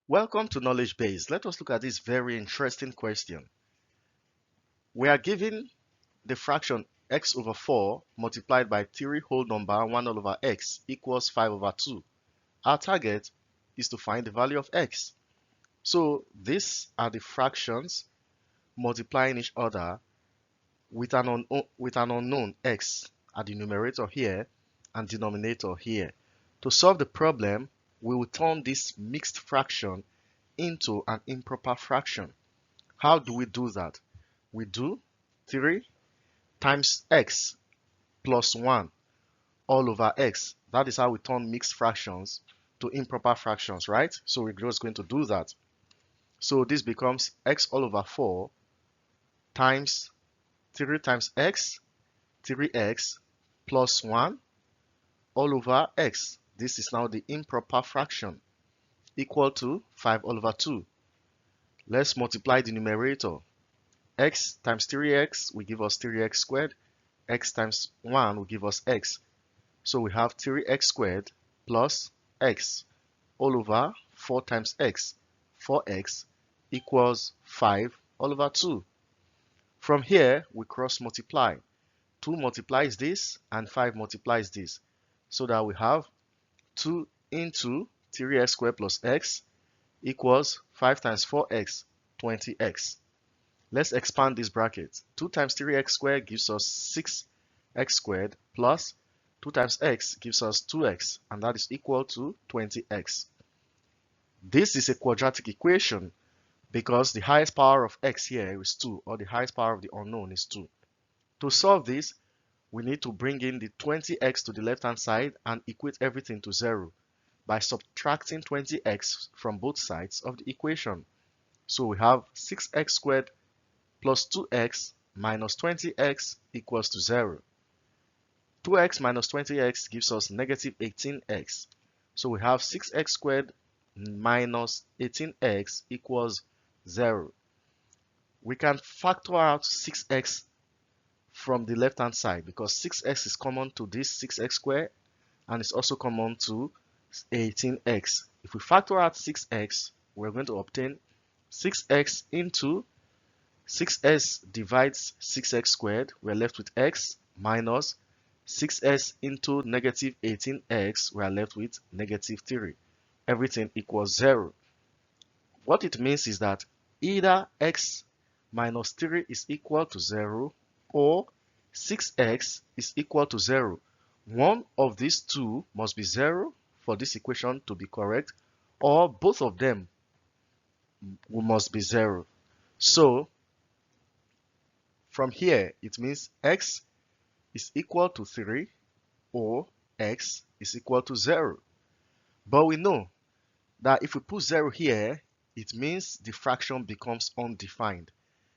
Welcome to Knowledge Base. Let us look at this very interesting question. We are given the fraction x over 4 multiplied by 3 whole number 1 all over x equals 5 over 2. Our target is to find the value of x. So these are the fractions multiplying each other with an unknown x at the numerator here and denominator here. To solve the problem, we will turn this mixed fraction into an improper fraction. How do we do that? We do 3 times x plus 1 all over x. That is how we turn mixed fractions to improper fractions, right? So we're just going to do that. So this becomes x all over 4 times 3 times x, 3x plus 1 all over x. This is now the improper fraction equal to 5 all over 2. Let's multiply the numerator. X times 3x will give us 3x squared. X times 1 will give us x. So we have 3x squared plus x all over 4 times x. 4x equals 5 all over 2. From here, we cross multiply. 2 multiplies this and 5 multiplies this. So that we have 2 into 3x squared plus x equals 5 times 4x, 20x. Let's expand this bracket. 2 times 3x squared gives us 6x squared plus 2 times x gives us 2x, and that is equal to 20x. This is a quadratic equation because the highest power of x here is 2, or the highest power of the unknown is 2. To solve this, we need to bring in the 20x to the left-hand side and equate everything to 0 by subtracting 20x from both sides of the equation. So we have 6x squared plus 2x minus 20x equals to 0. 2x minus 20x gives us negative 18x. So we have 6x squared minus 18x equals 0. We can factor out 6x from the left hand side because 6x is common to this 6x squared and it's also common to 18x. If we factor out 6x, we're going to obtain 6x into 6s divides 6x squared. We're left with x minus 6s into negative 18x. We are left with negative 3. Everything equals 0. What it means is that either x minus 3 is equal to 0 or 6x is equal to 0. One of these two must be 0 for this equation to be correct, or both of them must be 0. So from here, it means x is equal to 3 or x is equal to 0. But we know that if we put 0 here, it means the fraction becomes undefined.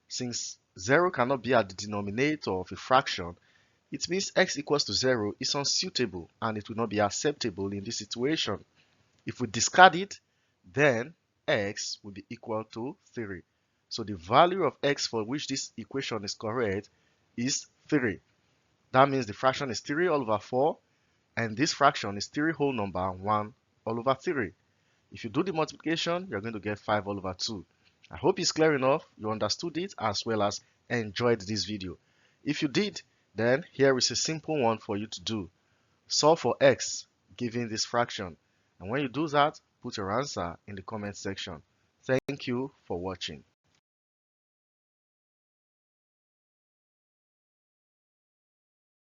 Since 0 cannot be at the denominator of a fraction, it means x equals to 0 is unsuitable and it will not be acceptable in this situation. If we discard it, then x will be equal to 3. So the value of x for which this equation is correct is 3. That means the fraction is 3 all over 4, and this fraction is 3 whole number 1 all over 3. If you do the multiplication, you're going to get 5 all over 2. I hope it's clear enough, you understood it as well as enjoyed this video. If you did, then here is a simple one for you to do. Solve for x given this fraction. And when you do that, put your answer in the comment section. Thank you for watching.